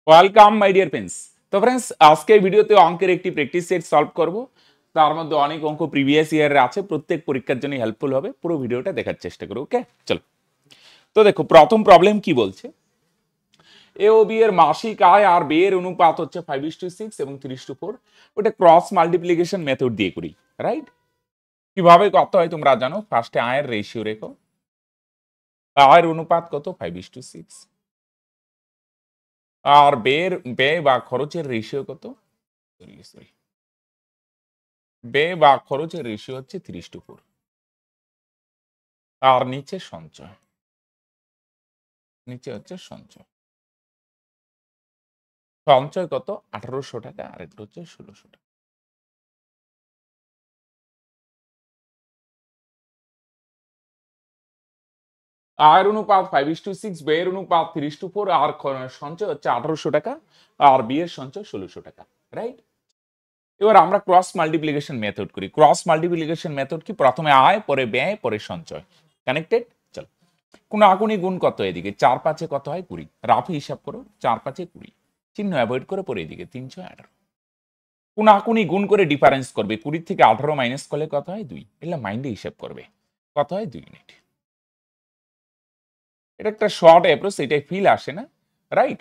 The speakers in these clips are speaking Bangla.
Welcome my dear friends. তো ফ্রেন্ডস, আজকে ভিডিওতে অঙ্কের একটি প্র্যাকটিস সেট সলভ করব। তার মধ্যে অনেক অঙ্ক প্রিভিয়াস ইয়ারের আছে, প্রত্যেক পরীক্ষার জন্য হেল্পফুল হবে। পুরো ভিডিওটা দেখার চেষ্টা করো। ওকে, চলো। তো দেখো, প্রথম প্রবলেম কি বলছে, এ ও বি এর মাসিক আয় আর ব্যয়ের অনুপাত হচ্ছে 5:6 এবং 3:4। ওটা ক্রস মাল্টিপ্লিকেশন মেথড দিয়ে করি, রাইট? কিভাবে কত হয় তোমরা জানো। ফার্স্টে আয়ের রেশিও রেখো। আয়ের অনুপাত কত? 5:6। আর ব্যয় বা খরচের রেশিও কত? সরি, ব্যয় বা খরচের রেশিও হচ্ছে 3:4। আর নিচে সঞ্চয়, নিচে হচ্ছে সঞ্চয়। সঞ্চয় কত? 1800 টাকা, আর এটা হচ্ছে 1600 টাকা। আয়ের অনুপাত 5:6, ব্যয়ের অনুপাত 3:4, আর সঞ্চয় হচ্ছে 1800 টাকা, আর বিয়ের সঞ্চয় 1600 টাকা, রাইট? এবার আমরা ক্রস মাল্টিপ্লিকেশন মেথড করি। ক্রস মাল্টিপ্লিকেশন মেথড কি? প্রথমে আয়, পরে ব্যয়, পরে সঞ্চয়। কানেক্টেড? চল, কোন আগুনি গুণ কত? এদিকে 4 5 কত হয়? 20। রাফি হিসাব করো, 4 5 20। চিহ্ন অ্যাভয়েড করে পরে এদিকে 318। কোন আকুনি গুণ করে ডিফারেন্স করবে। 20 থেকে 18 মাইনাস করলে কত হয়? 2। এগুলো মাইন্ডে হিসাব করবে। কত হয়? 2 ইউনিট। এটা একটা শর্ট অ্যাপ্রোচ, এটাই ফিল আসে না, রাইট?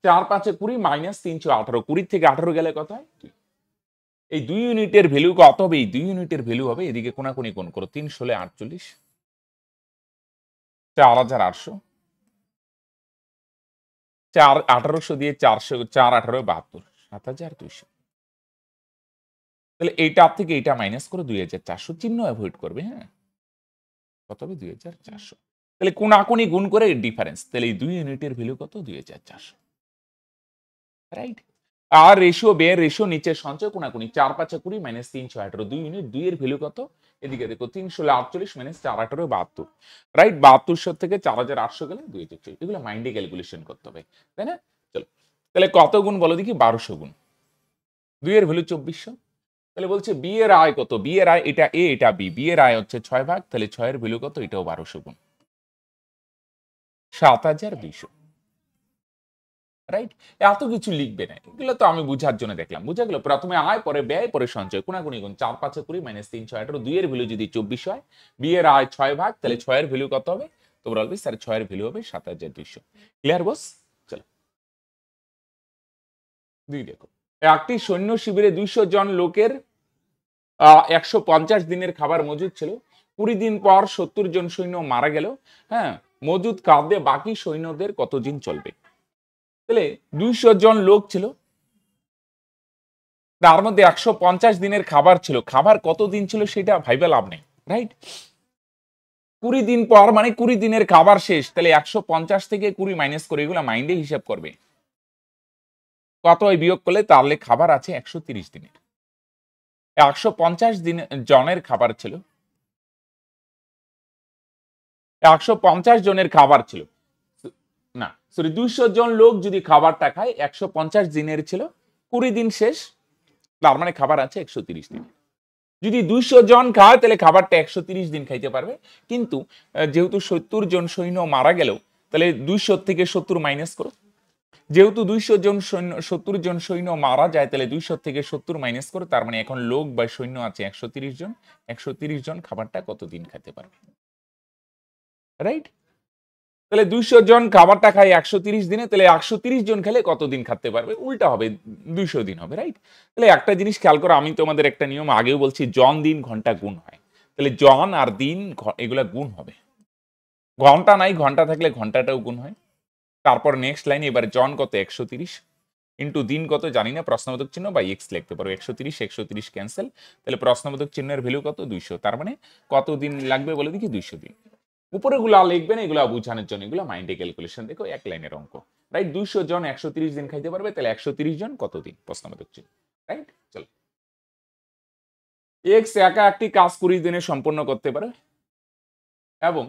4 5 20 মাইনাস 318। 20 থেকে 18 গেলে কত হয়? 2। এই 2 ইউনিটের ভ্যালু কত হবে? এই 2 ইউনিটের ভ্যালু হবে, এদিকে কোনাকুনি কোণ করো, 3 16 48, 4800, 4 1800 দিয়ে 400, 4 18 72, 7200। তাহলে এইটার থেকে এইটা মাইনাস করে 2400, চিহ্ন অ্যাভয়েড করবে। হ্যাঁ, কত হবে? 2400। তাহলে কোনাকুনি গুণ করে ডিফারেন্স, তাহলে এই 2 ইউনিটের ভ্যালু কত? 2400, রাইট? আর রেশিও, ব্যয়ের রেশিও, নিচে সঞ্চয়, কোনাকুনি 4 5 20 মাইনাস 318, 2 ইউনিট। 2 এর ভ্যালু কত? এদিকে দেখো, 3 16 48 মাইনাস 4 18 72, রাইট? 7200 থেকে 4800 গেলে 2040। এগুলো মাইন্ডে ক্যালকুলেশন করতে হবে, তাই না? চলো, তাহলে কত গুণ বলো দেখি? 1200 গুণ। 2 এর ভ্যালু 2400। তাহলে বলছে বি এর আয় কত? বি এর আয়, এটা এ এটা বি। বি এর আয় হচ্ছে 6 ভাগ, তাহলে 6 এর ভ্যালু কত? এটাও 1200 গুণ, 7200, রাইট? এত কিছু লিখবে না, এগুলো তো আমি বুঝার জন্য দেখলাম। বুঝা গেল? প্রথমে আয়, পরে ব্যয়, পরে সঞ্চয়, কোনাকুনি গুণ। 4 5 20 মাইনাস 318, 2 এর ভ্যালু যদি 2400 হয়, বি এর আয় 6 ভাগ, তাহলে 6 এর ভ্যালু কত হবে? তোমরা বলবে স্যার 6 এর ভ্যালু হবে 7200। ক্লিয়ার বস? চলো, 2 দেখো। একটি সৈন্য শিবিরে 200 জন লোকের 150 দিনের খাবার মজুদ ছিল। 20 দিন পর 70 জন সৈন্য মারা গেল। হ্যাঁ, মজুদ খাদ্যে বাকি সৈন্যদের কতদিন চলবে? তাহলে 200 জন লোক ছিল, তার মধ্যে 150 দিনের খাবার ছিল। খাবার কতদিন ছিল সেটা ভাইবা লাভ নেই, রাইট? 20 দিন পর মানে 20 দিনের খাবার শেষ। তাহলে 150 থেকে 20 মাইনাস করে, এগুলো মাইন্ডে হিসাব করবে। কত হয় বিয়োগ করলে? তাহলে খাবার আছে 130 দিনের। 150 দিন জনের খাবার ছিল, 150 জনের খাবার ছিল, না সরি, 200 জন লোক যদি খাবারটা খায়, 150 দিনের ছিল, 20 দিন শেষ, তার মানে খাবার আছে 130 দিন। যদি 200 জন খায়, তাহলে খাবারটা 130 দিন খাইতে পারবে। কিন্তু যেহেতু 70 জন সৈন্য মারা গেল, তাহলে 200 থেকে 70 মাইনাস করো। যেহেতু 200 জন সৈন্য, 70 জন সৈন্য মারা যায়, তাহলে 200 থেকে 70 মাইনাস করো। তার মানে এখন লোক বা সৈন্য আছে 130 জন। 130 জন খাবারটা কতদিন খেতে পারবে, রাইট? তাহলে 200 জন খাবারটা খায় 130 দিনে, তাহলে 130 জন খেলে কতদিন খাতে পারবে? উল্টা হবে, 200 দিন হবে, রাইট? তাহলে একটা জিনিস খেয়াল করো, আমি তোমাদের একটা নিয়ম আগেও বলছি, জন দিন ঘন্টা গুণ হয়। তাহলে জন আর দিন এগুলা গুণ হবে। ঘন্টা নাই, ঘন্টা থাকলে ঘন্টাটাও গুণ হয়। তারপর নেক্সট লাইন, এবার জন কত? 130 ইন্টু দিন কত জানি না, প্রশ্নবোধক চিহ্ন বা এক্স লিখতে পারো। 130 130 ক্যান্সেল, তাহলে প্রশ্নবোধক চিহ্নের ভ্যালু কত? 200। তার মানে কত দিন লাগবে বলে দেখি? 200 দিন। উপরে গুলা লিখবেন, এগুলো বোঝানোর জন্য, এগুলো মাইন্ডে ক্যালকুলেশন। দেখো, এক লাইনের অঙ্ক, রাইট? 200 জন 130 দিন খাইতে পারবে, তাহলে 130 জন কতদিন? প্রশ্নবোধক চিহ্ন, রাইট? চলো, এক্স একা একটি কাজ 20 দিনে সম্পন্ন করতে পারে, এবং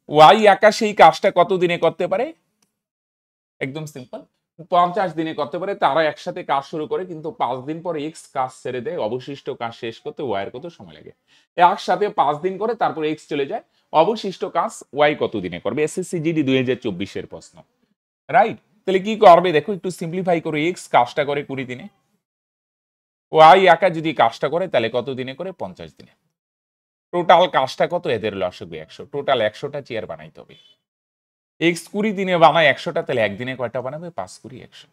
ওয়াই একা সেই কাজটা কত দিনে করতে পারে? একদম সিম্পল, 50 দিনে করতে পারে, তারা একসাথে কাজ শুরু করে কিন্তু 5 দিন পরে এক্স কাজ ছেড়ে দেয়, অবশিষ্ট কাজ শেষ করতে ওয়াই এর কত সময় লাগে। একসাথে 5 দিন করে তারপর এক্স চলে যায়, অবশিষ্ট কাজ ওয়াই কত দিনে করবে। এসএসসি জিডি 2024 এর প্রশ্ন, রাইট? তাহলে কি করবে দেখো, একটু সিম্পলিফাই করে, এক্স কাজটা করে 20 দিনে, ওয়াই একা যদি কাজটা করে তাহলে কত দিনে করে, 50 দিনে। টোটাল কাজটা কত, এদের লসাগু 100, টোটাল 100টা চেয়ার বানাইতে হবে। এক্স 20 দিনে বানায় 100টা, তাহলে একদিনে কয়টা বানাবে, 5 20 100।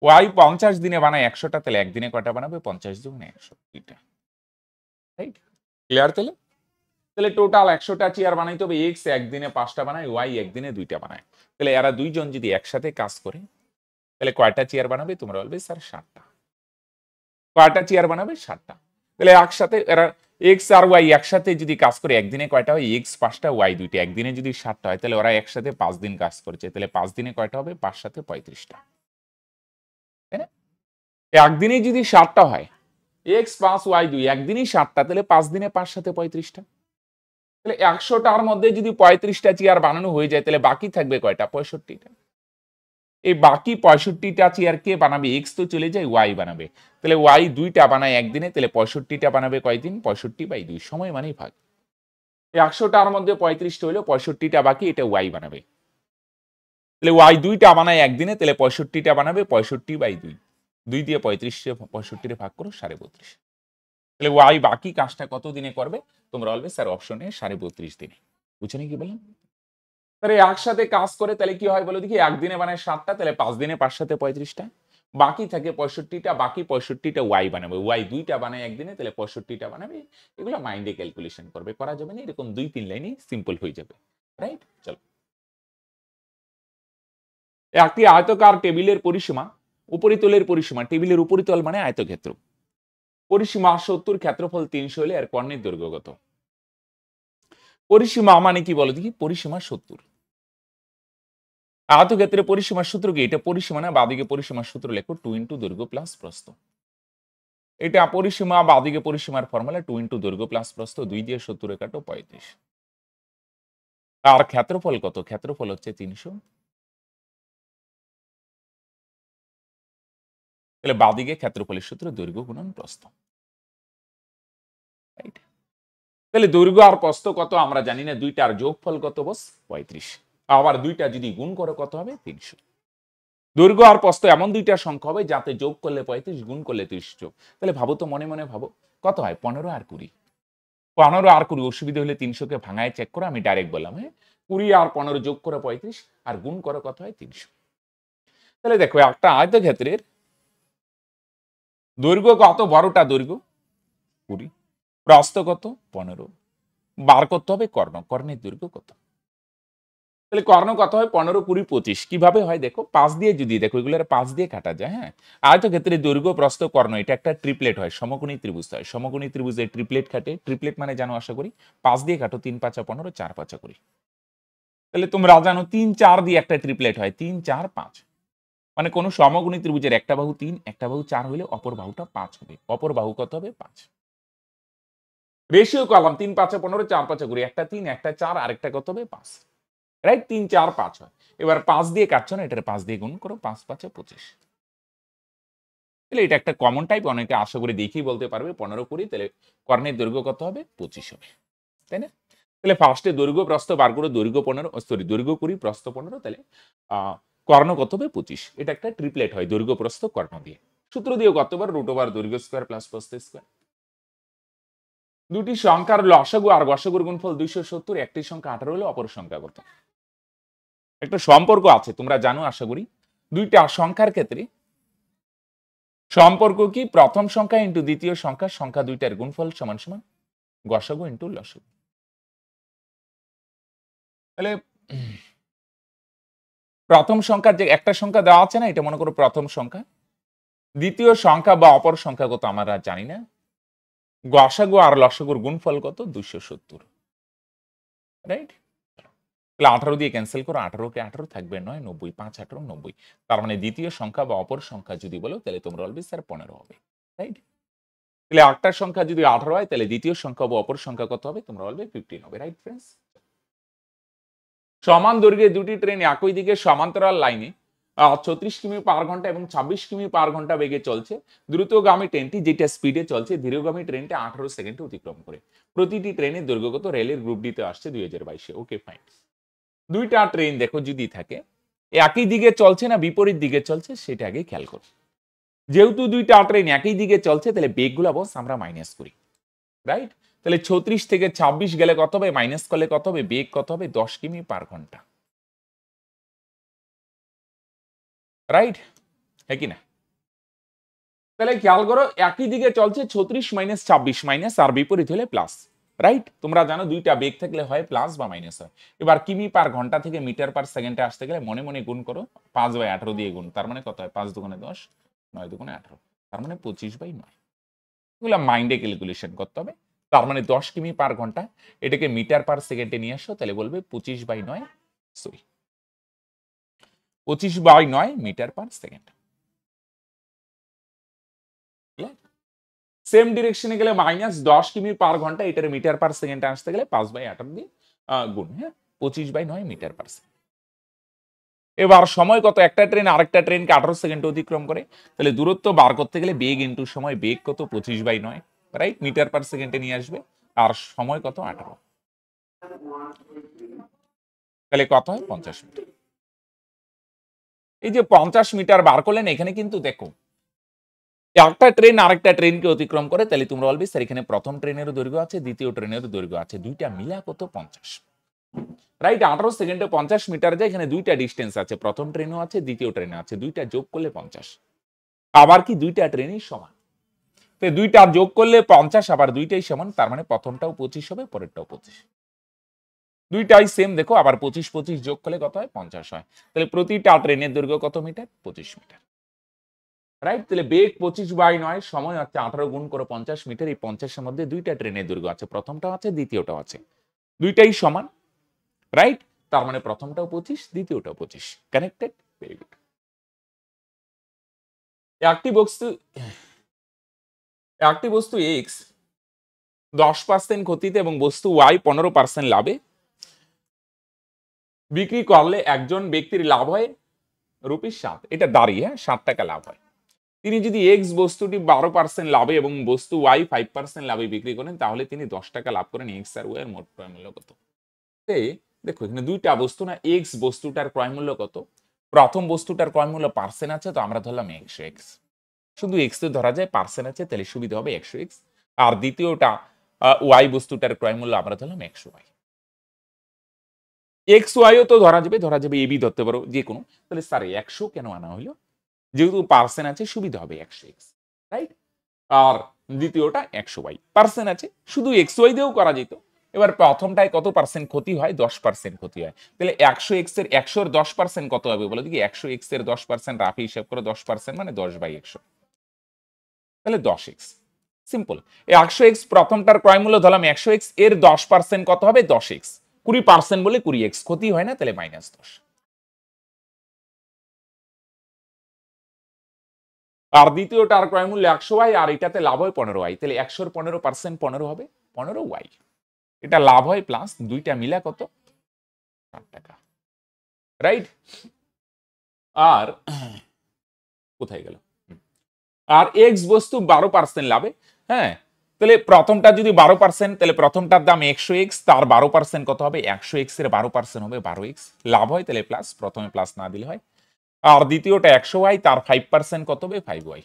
ওয়াই 50 দিনে বানায় 100টা, তাহলে একদিনে কয়টা বানাবে, 50 দুগুণে 100, এটা রাইট? ক্লিয়ার? তাহলে তাহলে টোটাল 100টা চেয়ার বানাইতে হবে, এক্স একদিনে 5টা বানায়, ওয়াই একদিনে 2টা বানায়। তাহলে এরা দুইজন যদি একসাথে কাজ করে তাহলে কয়টা চেয়ার বানাবে, তোমরা বলবে স্যার 60টা। কয়টা চেয়ার বানাবে, 60টা। তাহলে একসাথে এরা এক্স আর ওয়াই একসাথে যদি কাজ করে একদিনে কয়টা হয়, এক্স 5টা ওয়াই 2টা, একদিনে যদি 60টা হয় তাহলে ওরা একসাথে 5 দিন কাজ করেছে, তাহলে 5 দিনে কয়টা হবে, 5 7 35টা, তাই না? একদিনে যদি 60টা হয়, এক্স 5 ওয়াই 2, একদিনই 60টা, তাহলে 5 দিনে 5 7 35টা। তাহলে 100টার মধ্যে যদি 35টা চেয়ার বানানো হয়ে যায় তাহলে বাকি থাকবে কয়টা, 65টা। এই বাকি 65টা চেয়ার কে বানাবে, এক্স তো চলে যায়, ওয়াই বানাবে। তাহলে ওয়াই 2টা বানায় একদিনে, তাহলে 65টা বানাবে কয়দিন, 65/2, সময় মানেই ভাগ। 100টার মধ্যে 35টা হইলো, 65টা বাকি, এটা ওয়াই বানাবে। তাহলে ওয়াই 2টা বানায় একদিনে, তাহলে 65টা বানাবে 65/2, 2 দিয়ে 65 ভাগ করো 32.5। তাহলে ওয়াই বাকি কাজটা কত দিনে করবে, তোমরা বলবে স্যার অপশনে 32.5 দিনে। বুঝছো কি বললাম? তাহলে একসাথে কাজ করে তাহলে কি হয় বলো দেখি, একদিনে বানায় 7টা, তাহলে 5 দিনে 5 7 35টা, বাকি থাকে 65টা, বাকি 65টা ওয়াই বানাবে, ওয়াই 2টা বানায় একদিনে, তাহলে 65টা বানাবে। এগুলো মাইন্ডে ক্যালকুলেশন করবে, করা যাবে না, এরকম 2-3 লাইনই সিম্পল হয়ে যাবে, রাইট? চলো, একটি আয়তকার টেবিলের পরিসীমা, উপরিতলের পরিসীমা, টেবিলের উপরিতল মানে আয়তক্ষেত্র, পরিসীমা 70, ক্ষেত্রফল 300 হলে এর কর্ণের দৈর্ঘ্য কত? পরিসীমা মানে কি বলো দেখি, পরিসীমা 70। আয়তক্ষেত্রের পরিসীমার সূত্র কি, এটা পরিসীমা না, বাদিকে পরিসীমার সূত্র লেখো 2 × দৈর্ঘ্য প্লাস প্রস্থ। এটা পরিসীমা, বাদিকে পরিসীমার ফর্মুলা 2 × দৈর্ঘ্য প্লাস প্রস্থ, 2 দিয়ে 70 কাটো 35। আর ক্ষেত্রফল কত, ক্ষেত্রফল হচ্ছে 300। তাহলে বাদিকে ক্ষেত্রফলের সূত্র দৈর্ঘ্য গুণন প্রস্থ, রাইট? তাহলে দৈর্ঘ্য আর প্রস্থ কত আমরা জানি না, দুইটার যোগফল কত বস, 35। আবার দুইটা যদি গুণ করে কত হবে, 300। দৈর্ঘ্য আর প্রস্থ এমন দুইটা সংখ্যা হবে যাতে যোগ করলে 35, গুণ করলে 300। তাহলে ভাবো তো, মনে মনে ভাবো, কত হয়, 15 আর 20। 15 আর 20, অসুবিধা হলে 300কে ভাঙায় চেক করো, আমি ডাইরেক্ট বললাম, হ্যাঁ, 20 আর 15 যোগ করে 35, আর গুণ করে কত হয়, 300। তাহলে দেখো, একটা আয়তক্ষেত্রের দৈর্ঘ্য কত, বড়টা দৈর্ঘ্য 20, প্রস্থ কত 15, বার করতে হবে কর্ণ, কর্ণের দৈর্ঘ্য কত। তাহলে কর্ণ কত হয়, 15 20 25। কিভাবে হয় দেখো, 5 দিয়ে যদি, দেখো এগুলোর 5 দিয়ে কাটা যায়, হ্যাঁ। আয়তক্ষেত্রে দৈর্ঘ্য প্রস্থ কর্ণ এটা একটা ট্রিপলেট হয়, সমকোণী ত্রিভুজ হয়, সমকোণী ত্রিভুজে ট্রিপলেট কাটে, ট্রিপলেট মানে জানো আশা করি, 5 দিয়ে কাটো, 3 5 15, 4 5 করি। তাহলে তোমরা জানো 3 4 দিয়ে একটা ট্রিপলেট হয়, 3 4 5, মানে কোন সমকোণী ত্রিভুজের একটা বাহু 3 একটা বাহু 4 হলে অপর বাহুটা 5 হবে, অপর বাহু কত হবে, 5। রেশিও কলাম 3 5 15, 4 5 করি, একটা 3 একটা 4, আরেকটা কত হবে, 5, রাইট? 3 4 5 হয়। এবার 5 দিয়ে কাটছো না, এটার 5 দিয়ে গুণ করো, 5 5 25। তাহলে এটা একটা কমন টাইপ, অনেকে আশা করি দেখেই বলতে পারবে, 15 20, তাহলে কর্ণের দৈর্ঘ্য কত হবে, 25 হবে, তাই না? তাহলে ফার্স্টে দৈর্ঘ্য প্রস্থ বার করো, দৈর্ঘ্য 15, সরি দৈর্ঘ্য 20 প্রস্থ 15, তাহলে কর্ণ কত হবে, 25। এটা একটা ট্রিপলেট হয় দৈর্ঘ্য প্রস্থ কর্ণ দিয়ে। সূত্র দিয়েও কত বার, √ দৈর্ঘ্য স্কয়ার প্লাস প্রস্থ স্কয়ার। দুটি সংখ্যার লসাগু আর গসাগুর গুণফল 270, একটি সংখ্যা 18 হলে অপর সংখ্যা কত? একটা সম্পর্ক আছে, তোমরা জানো আশা করি, দুইটা সংখ্যার ক্ষেত্রে সম্পর্ক কি, প্রথম সংখ্যা ইন্টু দ্বিতীয় সংখ্যা, সংখ্যা দুইটার গুণফল সমান সমান গসাগু ইন্টু লসাগু। তাহলে প্রথম সংখ্যার যে একটা সংখ্যা দেওয়া আছে না, এটা মনে করো প্রথম সংখ্যা, দ্বিতীয় সংখ্যা বা অপর সংখ্যা কত আমরা জানি না, গসাগু আর লসাগুর গুণফল কত, 270, রাইট? তাহলে 18 দিয়ে ক্যান্সেল করো, 18 কে 18 থাকবে 9 90, 5 18 90। তার মানে দ্বিতীয় সংখ্যা বা অপর সংখ্যা যদি বলো তাহলে তোমরা বলবে স্যার 15 হবে, রাইট? তাহলে একটা সংখ্যা যদি 18 হয় তাহলে দ্বিতীয় সংখ্যা বা অপর সংখ্যা কত হবে, তোমরা বলবে 15 হবে, রাইট ফ্রেন্ডস? সমান দৈর্ঘ্যে দুটি ট্রেন একই দিকে সমান্তরাল লাইনে 36 কিমি পার ঘন্টা এবং 26 কিমি পার ঘন্টা বেগে চলছে। দ্রুতগামী ট্রেনটি যেটা স্পিডে চলছে ধীরগামী ট্রেনটা 18 সেকেন্ডে অতিক্রম করে। প্রতিটি ট্রেনের দৈর্ঘ্যগত রেলের গ্রুপ ডিতে আসছে 2022-এ। Okay fine. দুইটা ট্রেন দেখো যদি থাকে একই দিকে চলছে না বিপরীত দিকে চলছে সেটা আগে খেয়াল করো। যেহেতু দুইটা ট্রেন একই দিকে চলছে তাহলে বেগগুলো বস আমরা মাইনাস করি, রাইট? তাহলে 36 থেকে 26 গেলে কত হবে, মাইনাস করলে কত হবে, বেগ কত হবে, 10 কিমি পার ঘন্টা, রাইট? হ্যাঁ কি না? তাহলে খেয়াল করো একই দিকে চলছে 36 মাইনাস 26 মাইনাস আর বিপরীত হলে প্লাস, রাইট? তোমরা জানো দুইটা বেগ থাকলে হয় প্লাস বা মাইনাস হয়। এবার কিমি পার ঘন্টা থেকে মিটার পার সেকেন্ডে আসতে গেলে মনে মনে গুণ করো, 5/18 দিয়ে গুণ, তার মানে কত হয়, 5 দুগুণে 10, 9 দুগুণে 18, তার মানে 25/9। এগুলো মাইন্ডে ক্যালকুলেশন করতে হবে। তার মানে 10 কিমি পার ঘন্টা, এটাকে মিটার পার সেকেন্ডে নিয়ে আসো, তাহলে বলবে 25/9, sorry 25/9 metre per second. Same ডিরেকশনে গেলে মাইনাস 10 কিমি পার ঘন্টা, এটার মিটার পার সেকেন্ডে আসতে গেলে 5/18 দিয়ে গুণ, হ্যাঁ 25/9 মিটার পার সেকেন্ড। এবার সময় কত, একটা ট্রেন আরেকটা ট্রেনকে 18 সেকেন্ডে অতিক্রম করে, তাহলে দূরত্ব বার করতে গেলে বেগ ইন্টু সময়, বেগ কত 25/9, রাইট? মিটার পার সেকেন্ডে নিয়ে আসবে, আর সময় কত 18, তাহলে কত হয় 50 মিটার। এই যে 50 মিটার বার করলেন, এখানে কিন্তু দেখো একটা ট্রেন আরেকটা ট্রেনকে অতিক্রম করে, তাহলে তোমরা বলবে স্যার এখানে প্রথম ট্রেনেরও দৈর্ঘ্য আছে দ্বিতীয় ট্রেনেরও দৈর্ঘ্য আছে, দুইটা মিলা কত 50, রাইট? 18 সেকেন্ডে 50 মিটার যায়, এখানে দুইটা ডিস্টেন্স আছে, প্রথম ট্রেনও আছে দ্বিতীয় ট্রেনে আছে, দুইটা যোগ করলে 50। আবার কি দুইটা ট্রেনই সমান, তো দুইটা যোগ করলে 50, আবার দুইটাই সমান, তার মানে প্রথমটাও 25 হবে পরেরটাও 25, দুইটাই সেম। দেখো আবার 25 যোগ করলে কত হয়, 50 হয়। তাহলে প্রতিটা ট্রেনের দৈর্ঘ্য কত মিটার, 25 মিটার, রাইট? তাহলে বেগ 25/9, সময় হচ্ছে 18 গুণ করে 50 মিটার। এই 50-এর মধ্যে দুইটা ট্রেনের দৈর্ঘ্য আছে, প্রথমটাও আছে দ্বিতীয়টাও আছে, দুইটাই সমান, রাইট? তার মানে প্রথমটাও 25 দ্বিতীয়টাও 25, কানেক্টেড। Very good. একটি বস্তু এক্স 10% ক্ষতিতে এবং বস্তু ওয়াই 15% লাভে বিক্রি করলে একজন ব্যক্তির লাভ হয় ₹7, এটা দাঁড়িয়ে, হ্যাঁ 7 টাকা লাভ হয়। তিনি যদি এক্স বস্তুটি 12% লাভে এবং বস্তু ওয়াই 5% লাভে বিক্রি করেন, তাহলে তিনি 10 টাকা লাভ করেন। এক্স আর ওয়াই এর মোট ক্রয় মূল্য কত? দেখো এখানে দুইটা বস্তু না, এক্স বস্তুটার ক্রয় মূল্য কত, প্রথম বস্তুটার ক্রয় মূল্য পার্সেন্ট আছে, তো আমরা ধরলাম 100x, শুধু এক্স তো ধরা যায়, পার্সেন্ট আছে তাহলে সুবিধা হবে 100x। আর দ্বিতীয়টা ওয়াই বস্তুটার ক্রয় মূল্য আমরা ধরলাম 100y। এক্স ওয়াইও তো ধরা যাবে এবি ধরতে পারো যে কোনো, তাহলে স্যার 100 কেন আনা হলো, যেহেতু পার্সেন্ট আছে সুবিধা হবে 100x, রাইট? আর দ্বিতীয়টা 100y, পার্সেন্ট আছে, শুধু এক্স ওয়াই দিয়েও করা যেত। এবার প্রথমটায় কত পার্সেন্ট ক্ষতি হয়, 10% ক্ষতি হয়, তাহলে 100x এর 100-র 10% কত হবে বলো দেখি, 100x এর 10% রাফি হিসাব করে 10% মানে 10/100, তাহলে 10x। সিম্পল। এই 100x প্রথমটার ক্রয় মূল্য ধরলাম 100x, এর 10% কত হবে 10x, 20% বলে 20x, ক্ষতি হয় না তাহলে -10। আর দ্বিতীয়টার ক্রয় মূল্য 100y, আর এটাতে লাভ হয় 15y, তাহলে 100-র 15% 15 হবে 15y, এটা লাভ হয় প্লাস, দুইটা মিলা কত 7 টাকা, রাইট? আর কোথায় গেল, আর এক্স বস্তু 12% লাভে, হ্যাঁ তাহলে প্রথমটা যদি 12%, তাহলে প্রথমটার দাম 100x, তার 12% কত হবে, 100x এর 12% হবে 12x, লাভ হয় তাহলে প্লাস, প্রথমে প্লাস না দিলে হয়। আর দ্বিতীয়টা 100y, তার 5% কত হবে 5y,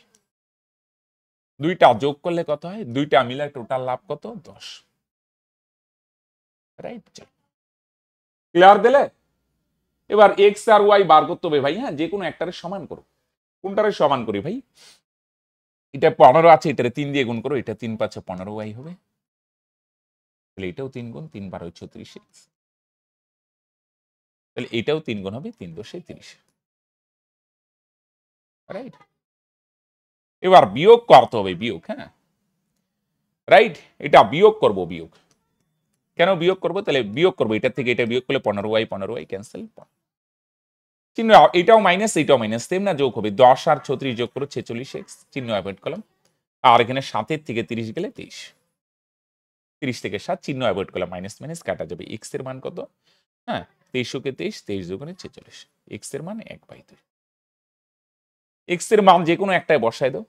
দুইটা যোগ করলে কত হয়, দুইটা মিলে টোটাল লাভ কত 10, রাইট? ক্লিয়ার দিলে? এবার এক্স আর ওয়াই বার করতে হবে ভাই, হ্যাঁ যে কোনো একটারে সমান করো, কোনটারে সমান করি ভাই, এটা 15 আছে, এটারে 3 দিয়ে গুণ করো, এটা 3 5 15y হবে, তাহলে এটাও 3 গুণ 3 12 36x, তাহলে এটাও 3 গুণ হবে 3 10 30, রাইট? এবার বিয়োগ করতে হবে, বিয়োগ, হ্যাঁ রাইট, এটা বিয়োগ করব, বিয়োগ কেন বিয়োগ করব, তাহলে বিয়োগ করবো এটা থেকে এটা বিয়োগ করলে 15y ক্যান্সেল, চিহ্ন এটাও মাইনাস এটাও মাইনাস, সেম না, যোগ হবে 10 আর 36 যোগ করো 46x, চিহ্ন অ্যাভয়েড করলাম। আর এখানে 7-এর থেকে 30 গেলে 23, 30 থেকে 7 চিহ্ন অ্যাভয়েড করলাম, মাইনাস মাইনাস কাটা যাবে। এক্স এর মান কত, হ্যাঁ 23 কে 23, 23 দুগুণে 46, এক্স এর মান 1/2। এক্স এর মান যে কোনো একটাই বসাই দাও,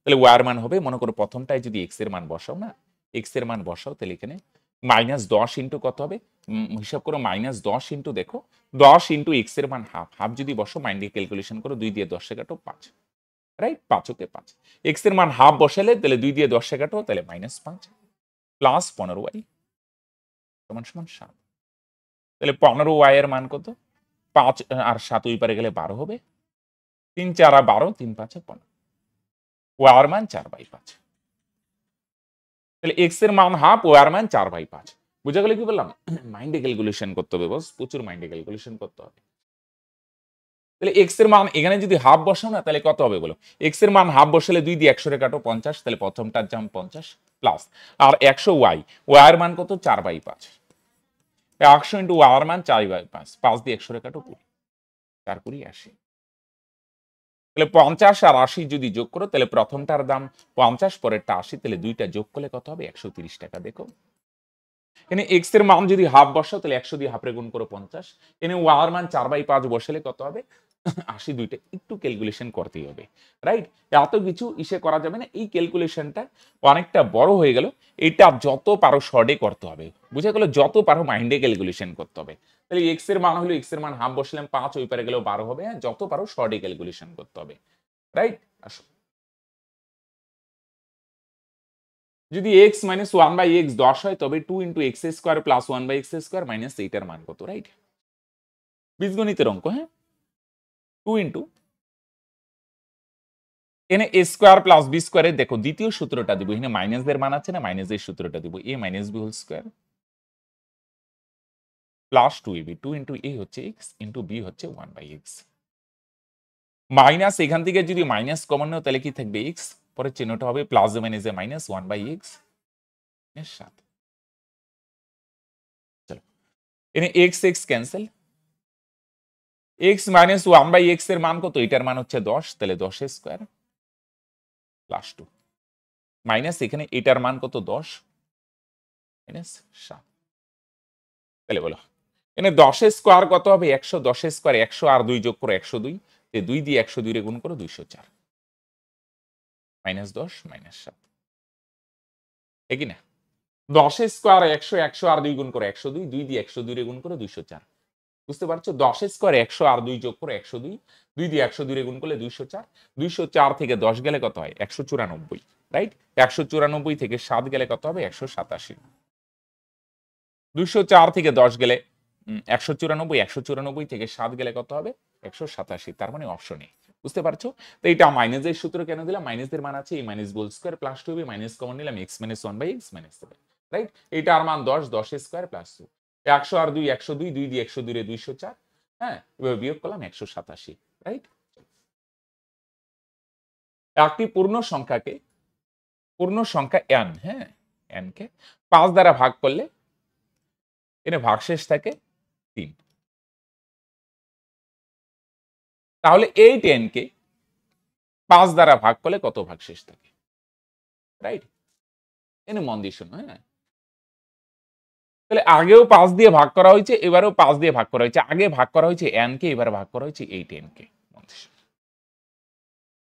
তাহলে ওয়াই এর মান হবে, মনে করো প্রথমটায় যদি এক্স এর মান বসাও না, এক্স এর মান বসাও, তাহলে এখানে -10 ইন্টু কত হবে, হিসাব করো -10 ইন্টু দেখো 10 ইন্টু এক্স এর মান হাফ, হাফ যদি বসো মাইন্ডে ক্যালকুলেশন করো, 2 দিয়ে 10 কাটো 5, রাইট, 5 ওকে 5, এক্স এর মান হাফ বসালে তাহলে 2 দিয়ে 10 কাটো, তাহলে -5 প্লাস 15y সমান সমান 7, তাহলে 15y এর মান কত, 5 আর 7 ওই পারে গেলে 12 হবে, 3 4 12, 3 5 15, ওয়াই এর মান 4/5, তাহলে এক্স এর মান হাফ, ওয়াই এর মান 4/5, বুঝা গেল কি বললাম? মাইন্ডে ক্যালকুলেশন করতে হবে বস, প্রচুর মাইন্ডে ক্যালকুলেশন করতে হবে। তাহলে এক্স এর মান এখানে যদি হাফ বসাও না, তাহলে কত হবে বলো, এক্স এর মান হাফ বসালে 2 দিয়ে 100 রে কাটো 50, তাহলে প্রথমটার দাম 50 প্লাস আর 100 ওয়াই, ওয়াই এর মান কত 4/5, 100 ইন্টু ওয়াই এর মান 4/5, 5 দিয়ে 100 রে কাটো 20, 4 20 80, তাহলে 50 আর 80 যদি যোগ করো, তাহলে প্রথমটার দাম 50, পরেরটা 80, তাহলে দুইটা যোগ করলে কত হবে 130 টাকা। দেখো এখানে এক্স এর মান যদি হাফ বসাও, তাহলে 100 দিয়ে হাফরে গুণ করো 50, এখানে ওয়াই এর মান 4/5 বসালে কত হবে 80, দুইটা একটু ক্যালকুলেশন করতেই হবে, রাইট, এত কিছু ইসে করা যাবে না, এই ক্যালকুলেশনটা অনেকটা বড় হয়ে গেল, এটা যত পারো শর্টে করতে হবে, বুঝা গেল, যত পারো মাইন্ডে ক্যালকুলেশন করতে হবে। তাহলে এক্স এর মান হলো, এক্স এর মান হাফ বসলাম 5, ওই পারে গেলেও 12 হবে, যত পারো শর্টে ক্যালকুলেশন করতে হবে, রাইট। আসো, যদি x মাইনাস 1/x 10 হয়, তবে 2 into x square plus 1/x square minus 8 এর মান কত, রাইট, বীজগণিতের অঙ্ক, হ্যাঁ, 2 ইন্টু এখানে এ স্কোয়ার প্লাস বি স্কোয়ারের দেখো দ্বিতীয় সূত্রটা দিব, এখানে মাইনাসের মান আছে না, মাইনাসের সূত্রটা দিব, a minus b whole square plus 2ab, 2 into a হচ্ছে x ইন্টু b হচ্ছে 1/x, মাইনাস এখান থেকে যদি মাইনাস কমন নাও, তাহলে কি থাকবে x, পরে চিহ্নটা হবে প্লাস মাইনাসে মাইনাস 1/x 7, চলো এখানে x x cancel, x minus 1/x এর মান কত, এটার মান হচ্ছে 10, তাহলে 10 স্কোয়ার প্লাস 2 মাইনাস এখানে এটার মান কত 10 মাইনাস 7, তাহলে বলো এখানে 10 স্কোয়ার কত হবে 100, 10 স্কোয়ার 100 আর 2 যোগ করো 102, 2 দিয়ে 102 রে গুণ করো 204 মাইনাস 10 মাইনাস 7, একই না, 10 স্কোয়ার 100, 100 আর 2 গুণ করো 102, 2 দিয়ে 102 রে গুণ করো 204, বুঝতে পারছো, 10 স্কোয়ার 100 আর 2 যোগ করো 102, 2 দিয়ে 102 রে গুণ করলে 204, 204 থেকে 10 গেলে কত হয় 194, রাইট, 194 থেকে 7 গেলে কত হবে 187, 204 থেকে 10 গেলে 194, 194 থেকে 7 গেলে কত হবে 187, তার মানে অপশনে, বুঝতে পারছো। তো এটা মাইনাসের সূত্র কেন দিলাম, মাইনাসের মান আছে, এই minus whole square plus 2b, minus common নিলাম x minus 1/x minus 7, right, এটার মান 10, 10 স্কয়ার প্লাস 2, 100 আর 2 102, 2 দিয়ে 102 রে 204, হ্যাঁ, এবার বিয়োগ করলাম 187, রাইট। একটি পূর্ণ সংখ্যা n, হ্যাঁ, n কে 5 দ্বারা ভাগ করলে এর ভাগশেষ থাকে 3, তাহলে এই 10 কে 5 দ্বারা ভাগ করলে কত ভাগশেষ থাকে, রাইট, এনে মন দিয়ে শোনো, হ্যাঁ, তাহলে আগেও 5 দিয়ে ভাগ করা হয়েছে, এবারেও 5 দিয়ে ভাগ করা হয়েছে, আগে ভাগ করা হয়েছে n কে, এবারে ভাগ করা হয়েছে এই 10 কে,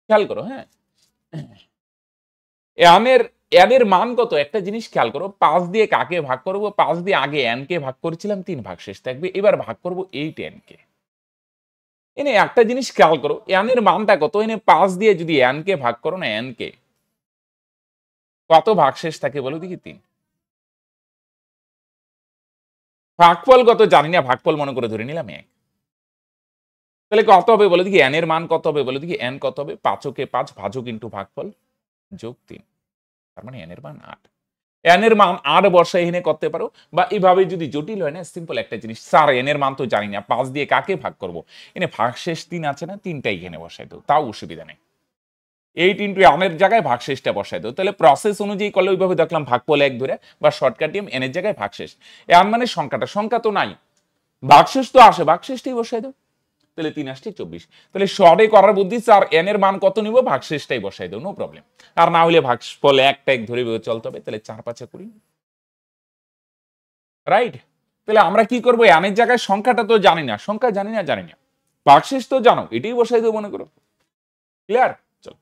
খেয়াল করো, হ্যাঁ, n এর মান কত, একটা জিনিস খেয়াল করো, 5 দিয়ে কাকে ভাগ করব, 5 দিয়ে আগে n কে ভাগ করেছিলাম, 3 ভাগশেষ থাকবে, এবার ভাগ করব এই 10 কে, এনে একটা জিনিস খেয়াল করো, n এর মানটা কত, এনে 5 দিয়ে যদি n কে ভাগ করো না, n কে কত ভাগশেষ থাকে বলো দেখি, 3, ভাগফল কত জানি না, ভাগফল মনে করে ধরে নিলাম 1, তাহলে কত হবে বলো দেখি, n এর মান কত হবে বলো দেখি, n কত হবে, 5 কে 5 ভাজক ইন্টু ভাগফল যোগ 3, তার মানে n এর মান 8, n এর মান 8 বর্ষা এখানে করতে পারো, বা এইভাবে যদি জটিল হয় না, সিম্পল একটা জিনিস, স্যার n এর মান তো জানি না, 5 দিয়ে কাকে ভাগ করব, এনে ভাগশেষ 3 আছে না, 3টাই এখানে বসাই দাও, তাও অসুবিধা নেই, 8 ইন্টু n এর জায়গায় ভাগশেষটা বসাই দাও, তাহলে প্রসেস অনুযায়ী করলে ওইভাবে দেখলাম ভাগফল 1 ধরে, বা শর্টকাটিয়াম n এর জায়গায় ভাগশেষ, n মানে সংখ্যা তো নাই, ভাগশেষ তো আসে, ভাগশেষটাই বসাই দাও, তাহলে 3 আসছে 24, তাহলে শর্টে করার বুদ্ধি, আর n এর মান কত নিব, ভাগশেষটাই বসাই দাও, নো প্রবলেম, আর না হলে ভাগফল 1 ধরে চলতে হবে, তাহলে 4 5 20, রাইট। তাহলে আমরা কি করবো, n এর জায়গায় সংখ্যাটা তো জানি না, জানি না, ভাগশেষ তো জানো, এটাই বসাই দেবো মনে করো, ক্লিয়ার? চলো,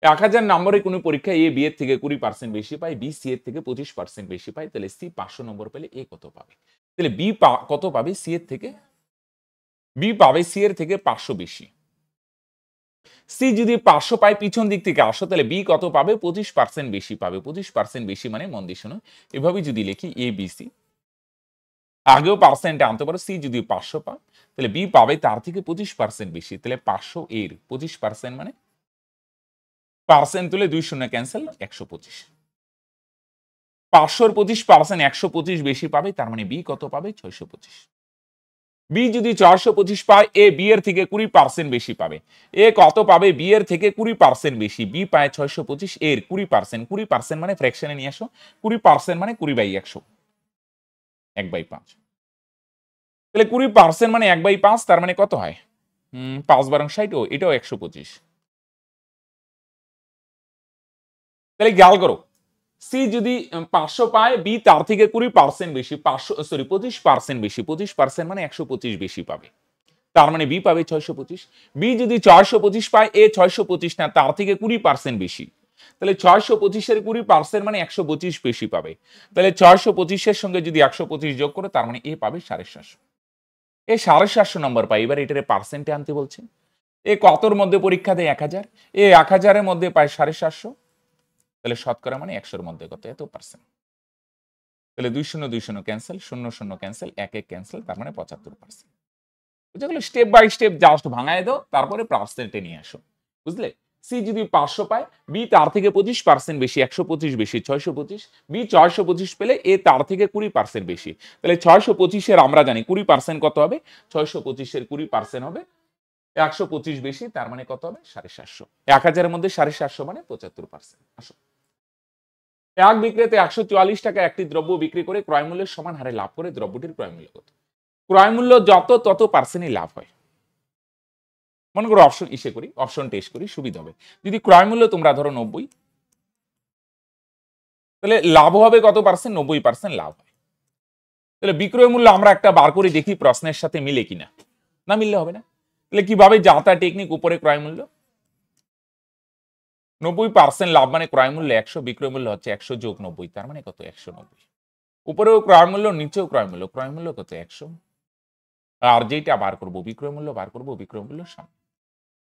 1000 নম্বরে কোনো পরীক্ষায় এ বি এর থেকে 20% বেশি পায়, বি সি এর থেকে 25% বেশি পায়, তাহলে সি 500 নম্বর পেলে এ কত পাবে? তাহলে বি কত পাবে? সি এর থেকে, বি পাবে সি এর থেকে 500 বেশি। সি যদি 500 পায়, পিছন দিক থেকে আসো, তাহলে বি কত পাবে? 25% বেশি পাবে। 25% বেশি মানে মন দিয়ে শোনো, এভাবে যদি লিখি এ বি সি, আগেও পার্সেন্টে আনতে পারো, সি যদি 500 পায় তাহলে বি পাবে তার থেকে 25% বেশি, তাহলে 500 এর 25% মানে পার্সেন্ট তুলে 2 শূন্য ক্যান্সেল, 125। 500 25% 125 বেশি পাবে, তার মানে বি কত পাবে? 625। বি যদি 425 পায়, এ বি এর থেকে 20% বেশি পাবে। এ কত পাবে? বি এর থেকে 20% বেশি, বি পায় 625, এর 20%, 20% মানে ফ্র্যাকশনে নিয়ে আসো, 20% মানে 20/100, 1/5। তাহলে 20% মানে 1/5, তার মানে কত হয়? 5 বারং 60, ও এটাও 125। তাহলে খেয়াল করো, সি যদি 500 পায়, বি তার থেকে 20% বেশি, 25% বেশি, 25% মানে 125 বেশি পাবে, তার মানে বি পাবে 625। বি যদি 425 পায়, এ 625 না, তার থেকে 20% বেশি, তাহলে 625 এর 20% মানে 125 বেশি পাবে, তাহলে 625 এর সঙ্গে যদি 125 যোগ করো, তার মানে এ পাবে 750। এ 750 নম্বর পাই। এবার এটারে পার্সেন্টে আনতে বলছে। এ কতর মধ্যে পরীক্ষা দেয়? 1000। এ 1000 এর মধ্যে পায় 750, তাহলে শতকরা মানে 100 এর মধ্যে কত? এত পার্সেন্ট। তাহলে 2 শূন্য 2 শূন্য ক্যান্সেল, 0 0 ক্যান্সেল, 1 1 ক্যান্সেল, তার মানে 75%। যেগুলো স্টেপ বাই স্টেপ জাস্ট ভাঙায় দাও, তারপরে পার্সেন্টে নিয়ে আসো, বুঝলে? সি যদি 500 পায়, বি তার থেকে 25% বেশি, 125 বেশি, 625। বি 625 পেলে এ তার থেকে 20% বেশি, তাহলে 625 এর আমরা জানি 20% কত হবে? 625 এর 20% হবে 125 বেশি, তার মানে কত হবে? 750। 1000 এর মধ্যে 750 মানে 75%। আসো, এক বিক্রেতা 144 টাকা একটি দ্রব্য বিক্রি করে ক্রয় মূল্যের সমান হারে লাভ করে, দ্রব্যটির ক্রয় মূল্য কত? ক্রয় মূল্য যত, তত পার্সেন্টই লাভ হয়। মনে করো অপশন ইসে করি, অপশন টেস্ট করি, সুবিধা হবে। যদি ক্রয় মূল্য তোমরা ধরো 90, তাহলে লাভ হবে কত পার্সেন্ট? 90% লাভ হয়। তাহলে বিক্রয় মূল্য আমরা একটা বার করে দেখি প্রশ্নের সাথে মিলে কিনা, না মিললে হবে না। তাহলে কিভাবে? যাতা টেকনিক, উপরে ক্রয় মূল্য 90% লাভ মানে ক্রয় মূল্য 100, বিক্রয় মূল্য হচ্ছে 100 যোগ 90, তার মানে কত? 190। উপরেও ক্রয় মূল্য, নিচেও ক্রয় মূল্য, ক্রয় মূল্য কত? 100। আর যেটা বার করব বিক্রয় মূল্য বার করব, বিক্রয় মূল্য সামনে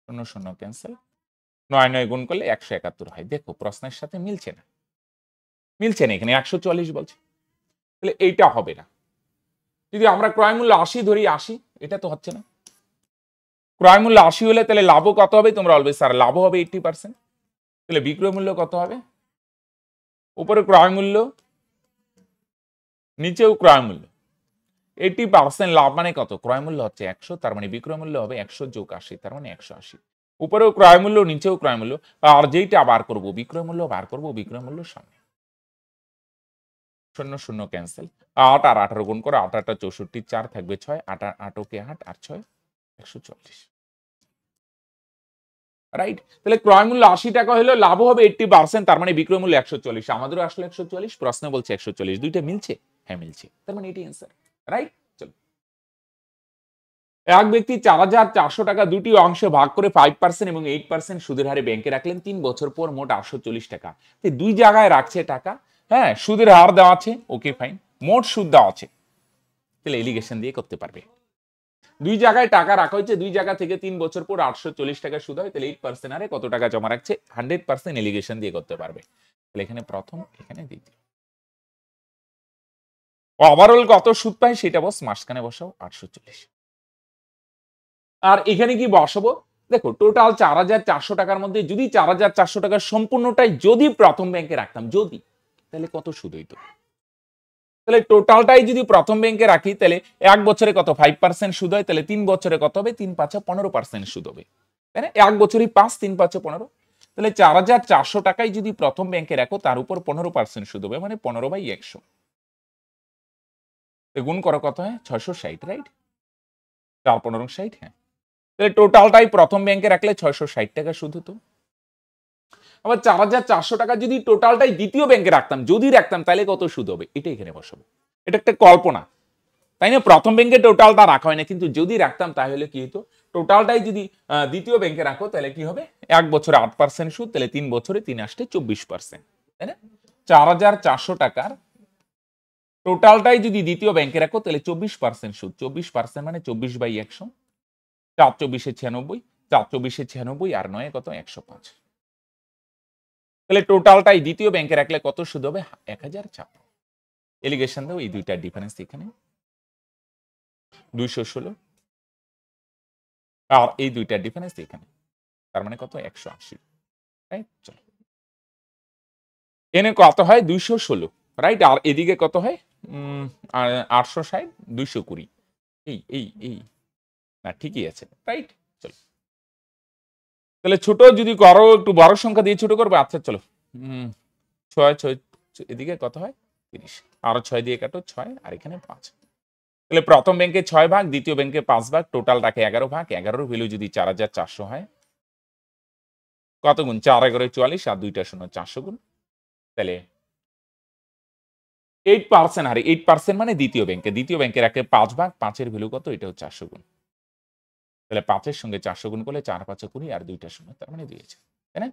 0 0 ক্যান্সেল, 9 9 গুণ করলে 171 হয়। দেখো প্রশ্নের সাথে মিলছে না, মিলছে না, এখানে 144 বলছে, তাহলে এইটা হবে না। যদি আমরা ক্রয় মূল্য 80 ধরি, 80, এটা তো হচ্ছে না। ক্রয় মূল্য 80 হলে তাহলে লাভও কত হবে? তোমরা বলবে স্যার লাভও হবে 80%, তাহলে বিক্রয় মূল্য কত হবে? উপরে ক্রয় মূল্য, নিচেও ক্রয় মূল্য, 80% লাভ মানে কত? ক্রয় মূল্য হচ্ছে 100, তার মানে বিক্রয় মূল্য হবে 100 যোগ 80, তার মানে 180। উপরেও ক্রয় মূল্য, নিচেও ক্রয় মূল্য, আর যেইটা বার করব বিক্রয় মূল্য বার করব, বিক্রয় মূল্য সামনে 0 0 ক্যান্সেল, 8 আর 18 গুণ করে, 8 8 64, 4 থাকবে 6, 8 8 কে 8 আর 6 140, রাইট? তাহলে ক্রয় মূল্য 80 টাকা হলো, লাভ হবে 80%, তার মানে বিক্রয় মূল্য 140। আমাদেরও আসলে 140, প্রশ্ন বলছে 140, দুইটা মিলছে? হ্যাঁ মিলছে, তার মানে এটি অ্যান্সার, রাইট? চলো, এক ব্যক্তি 4400 টাকা দুটি অংশে ভাগ করে 5% এবং 8% সুদের হারে ব্যাংকে রাখলেন, 3 বছর পর মোট 840 টাকা। দুই জায়গায় রাখছে টাকা, হ্যাঁ, সুদের হার দেওয়া আছে, ওকে ফাইন, মোট সুদ দেওয়া আছে, তাহলে এলিগেশন দিয়ে করতে পারবে। দুই জায়গায় টাকা রাখা হয়েছে, দুই জায়গা থেকে 3 বছর পর 840 টাকা সুদ হয়, তাহলে 8% হারে কত টাকা জমা রাখছে? 100% এলিগেশন দিয়ে করতে পারবে। তাহলে এখানে প্রথম, এখানে দ্বিতীয়। ওভারঅল কত সুদ পায় সেটা বস, মাঝখানে বসাও 840। আর এখানে কি বসাবো? দেখো টোটাল 4400 টাকার মধ্যে যদি 4400 টাকা সম্পূর্ণটাই যদি প্রথম ব্যাংকে রাখতাম, যদি, তাহলে কত সুদ হইতো? তাহলে টোটালটাই যদি প্রথম ব্যাংকে রাখি, তাহলে এক বছরে কত? 5% সুদ হয়, তাহলে 3 বছরে কত হবে? 3 5 15% সুদ হবে, তাই না? এক বছরই 5, 3 5 15, তাহলে 4400 টাকায় যদি প্রথম ব্যাংকে রাখো, তার উপর 15% সুদ হবে, মানে 15/100। গুণ করো, কত হয়? 660, রাইট? 4 15 60, হ্যাঁ। তাহলে টোটালটাই প্রথম ব্যাংকে রাখলে 660 টাকা সুদ হতো। আবার 4400 টাকা যদি টোটালটাই দ্বিতীয় ব্যাংকে রাখতাম, যদি রাখতাম, তাহলে কত সুদ হবে? এটা এখানে বসাবো। এটা একটা কল্পনা, তাই না? প্রথম ব্যাংকে টোটালটা রাখা হয় না, কিন্তু যদি রাখতাম তাহলে কি হতো, টোটালটাই যদি দ্বিতীয় ব্যাংকে রাখো তাহলে কি হবে, 1 বছরে 8% সুদ, তাহলে 3 বছরে 3 আসতে 24%, তাই না? 4,400 টাকার টোটালটাই যদি দ্বিতীয় ব্যাংকে রাখো তাহলে 24% সুদ, 24% মানে 24/100, 4/24 96, 4/24 96 আর 9 কত 105। তাহলে টোটালটাই দ্বিতীয় ব্যাংকে রাখলে কত সুদ হবে, 1056। এলিগেশন দাও, এই দুইটার ডিফারেন্স এখানে 216, আর এই দুইটার ডিফারেন্স এখানে, তার মানে কত 180, রাইট? চলো এনে কত হয় 216, রাইট? আর এদিকে কত হয় 860, 220, এই এই এই না ঠিকই আছে, রাইট? চলো তাহলে ছোট যদি করো, একটু বড় সংখ্যা দিয়ে ছোট করবে। আচ্ছা চলো 6 6, এদিকে কত হয় 30, আরো 6 দিয়ে কাটো 6, আর এখানে 5। তাহলে প্রথম ব্যাংকে 6 ভাগ, দ্বিতীয় ব্যাংকে 5 ভাগ, টোটাল রাখে 11 ভাগ। 11 ভ্যালু যদি 4,400 হয়, কত গুণ 4 11 44, আর 2টা 0 400 গুণ, তাহলে 8% হারে, 8% মানে দ্বিতীয় ব্যাংকে, দ্বিতীয় ব্যাংকে রাখে 5 ভাগ, 5-এর ভ্যালু কত, এটা হচ্ছে 400 গুণ। তাহলে 5-এর সঙ্গে 400 গুণ করলে 4 5 20, আর 2টা 0, তার মানে 2000, তাই না?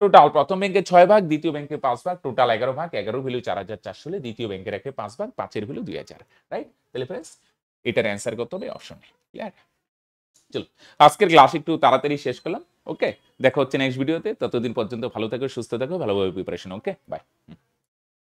টোটাল প্রথম ব্যাংকে 6 ভাগ, দ্বিতীয় ব্যাংকে 5 ভাগ, টোটাল 11 ভাগ, 11 ভ্যালু 4,400 হলে দ্বিতীয় ব্যাংকে রাখে 5 ভাগ, 5-এর ভ্যালু 2000, রাইট? তাহলে फ्रेंड्स এটার অ্যান্সার কত হবে, অপশন এ। ক্লিয়ার? চলো আজকের ক্লাস একটু তাড়াতাড়ি শেষ করলাম। ওকে, দেখা হচ্ছে নেক্সট ভিডিওতে। ততদিন পর্যন্ত ভালো থাকো, সুস্থ থাকো, ভালোভাবে প্রিপারেশন। Okay, by.